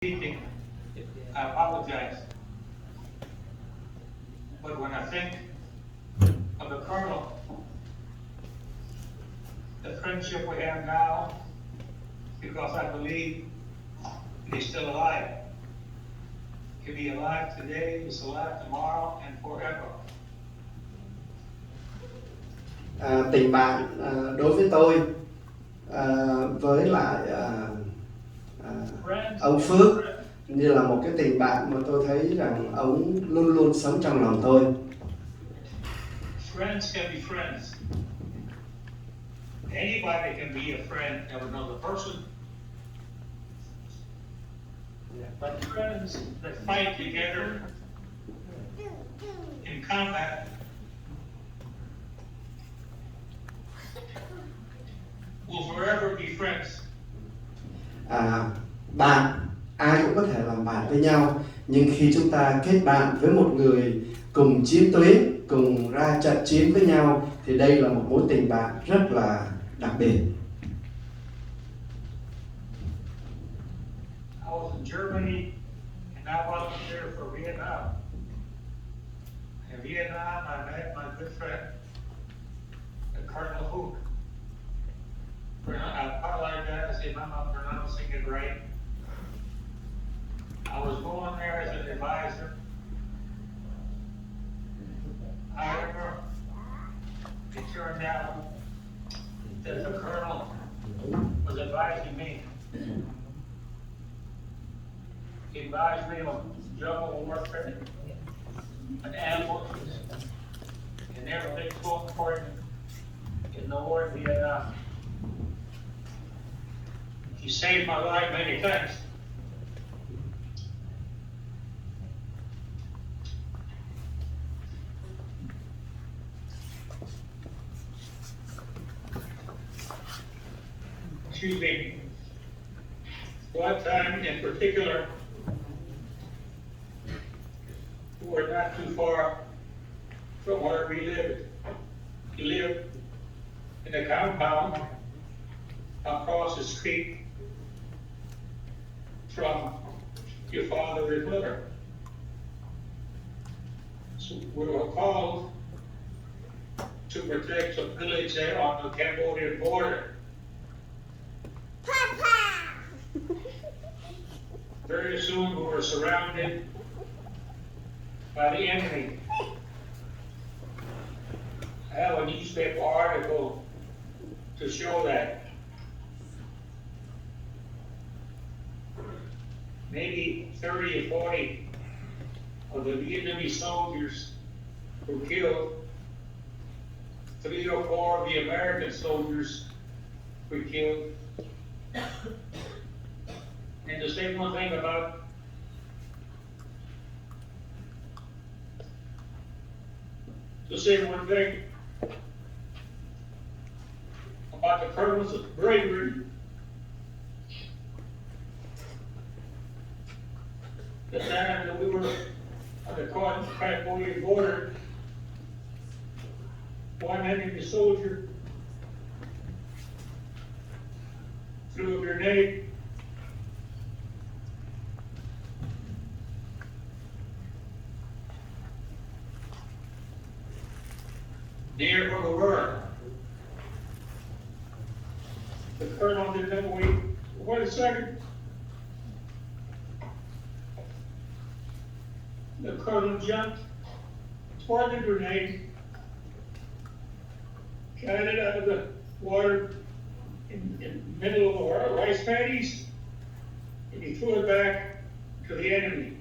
speaking, I apologize. But when I think of the Colonel, the friendship we have now, because I believe he's still alive. He'll be alive today, he's alive tomorrow, and forever. Tình bạn đối với tôi với lại ông Phước như là một cái tình bạn mà tôi thấy rằng ông luôn luôn sống trong lòng tôi. Friends can be friends. Anybody can be a friend of another person. But friends that fight together in combat will forever be friends. Bạn ai cũng có thể làm bạn với nhau, nhưng khi chúng ta kết bạn với một người cùng chiến tuyến, cùng ra trận chiến với nhau thì đây là một mối tình bạn rất là đặc biệt. I was in Germany and I wasn't there for Vietnam. In Vietnam, I met my good friend, Colonel Hook. I apologize if I'm not pronouncing it right. I was going there as an advisor. However, it turned out that the Colonel was advising me. He advised me on jungle warfare and ambushes and everything so important in the war in Vietnam. He saved my life many times. Excuse me. One time in particular, we were not too far from where we lived. He lived in a compound across the street from your father and mother. So we were called to protect a village there on the Cambodian border. Very soon we were surrounded by the enemy. I have a newspaper article to show that. Maybe 30 or 40 of the Vietnamese soldiers were killed. 3 or 4 of the American soldiers were killed. And to say one thing about the Colonel's bravery, the time that we were on the Cambodian border, one enemy soldier threw a grenade near where we were. The Colonel didn't wait a second. The Colonel jumped toward the grenade, got it out of the water in the middle of the rice paddies, and he threw it back to the enemy.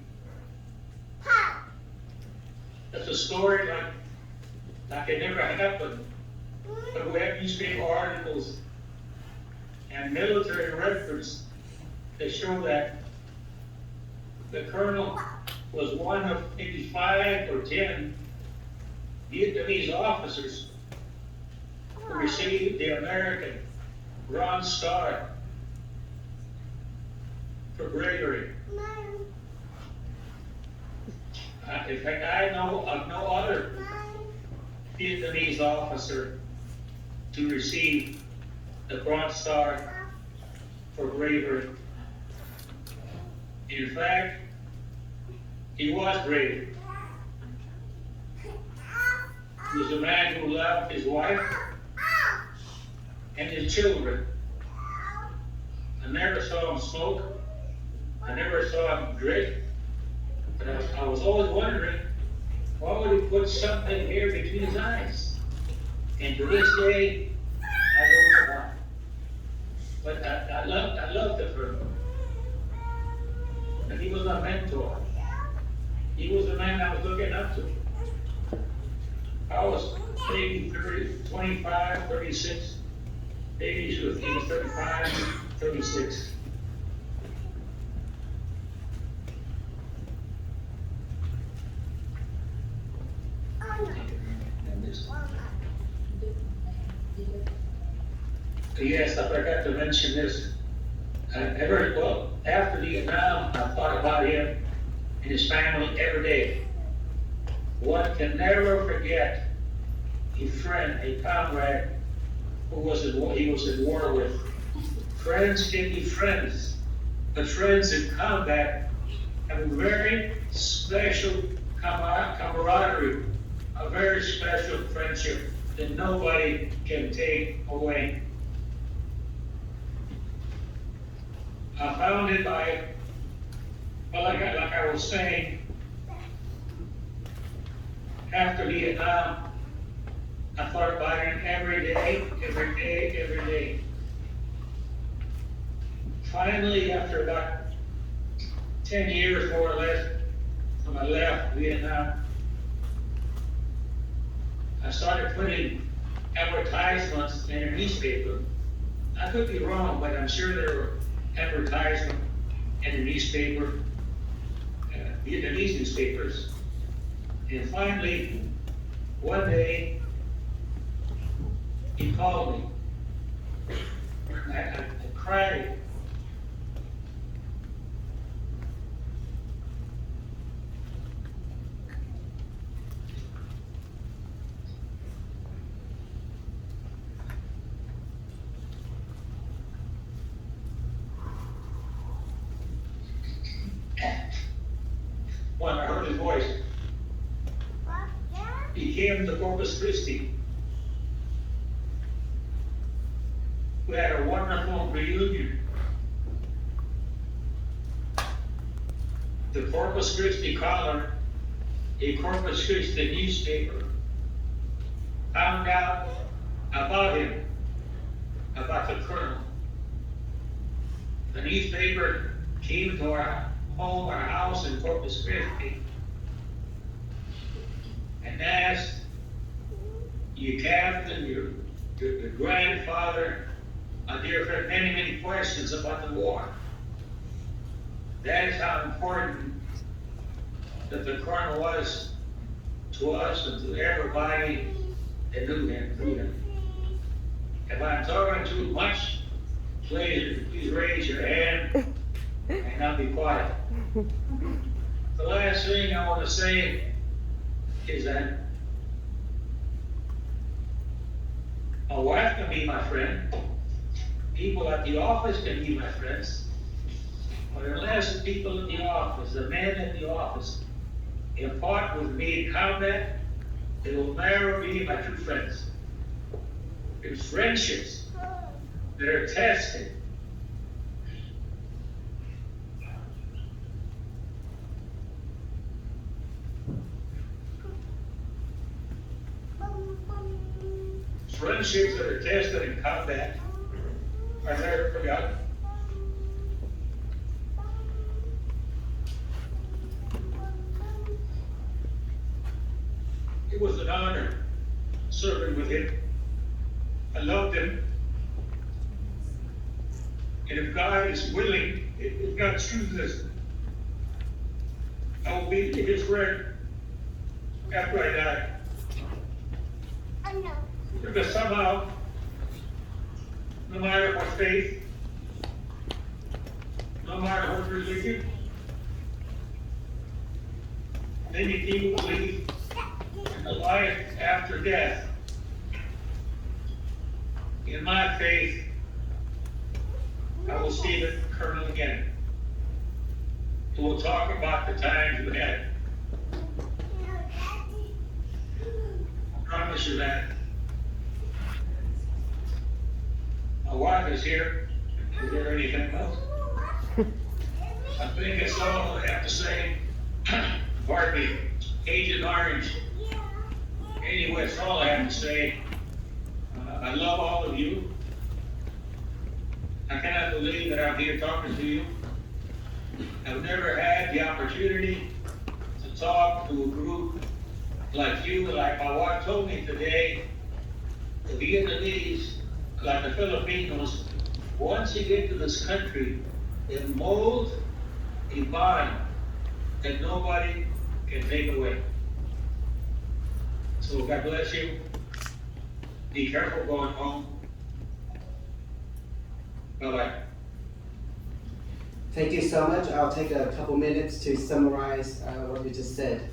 That's a story like it never happened. But we have newspaper articles and military records that show that the Colonel was one of maybe 5 or 10 Vietnamese officers who received the American Bronze Star for bravery. In fact, I know of no other Vietnamese officer to receive the Bronze Star for bravery. In fact, he was brave. He was a man who loved his wife and his children. I never saw him smoke. I never saw him drink. But I was always wondering, why would he put something here between his eyes? And to this day, I don't know why. But I loved the fellow. And he was my mentor. He was the man I was looking up to. I was maybe 30, 25, 36. Maybe he was 35, 36. Yes, I forgot to mention this. After Vietnam, I thought about him and his family every day. One can never forget a friend, a comrade he was in war with. Friends can be friends, but friends in combat have a very special camaraderie, a very special friendship that nobody can take away. I found it by, well, like I was saying, after Vietnam, I thought about him every day. Finally, after about 10 years, more or less, from I left Vietnam, I started putting advertisements in a newspaper. I could be wrong, but I'm sure there were advertisements in the newspaper, Vietnamese newspapers. And finally, one day, he called me. I cried. When I heard his voice, he came to Corpus Christi. We had a wonderful reunion. The Corpus Christi Caller, a Corpus Christi newspaper, found out about him, about the colonel. The newspaper came to our home, our house in Corpus Christi, and asked your captain, your grandfather, my dear friend, many questions about the war. That is how important that the colonel was to us and to everybody that knew him. If I'm talking too much, please raise your hand and I'll be quiet. The last thing I want to say is that my wife can be my friend. People at the office can be my friends. But unless the people in the office, the men in the office, impart with me in combat, they will never be my true friends. It's friendships that are tested. Friendships that are tested in combat are never forgotten. It was an honor serving with him. I loved him. And if God is willing, if God chooses, I will be his friend after I die. Because somehow, no matter what faith, no matter what religion, many people believe in the life after death. In my faith, I will see the colonel again. we'll talk about the times you had. I promise you that. My wife is here. Is there anything else? I think it's all I have to say. Pardon me, Agent Orange. Anyway, that's all I have to say. I love all of you. I cannot believe that I'm here talking to you. I've never had the opportunity to talk to a group like you, like my wife told me today. The Vietnamese, like the Filipinos, once you get to this country, it molds a bond that nobody can take away. So God bless you. Be careful going home. Bye-bye. Thank you so much. I'll take a couple minutes to summarize what you just said.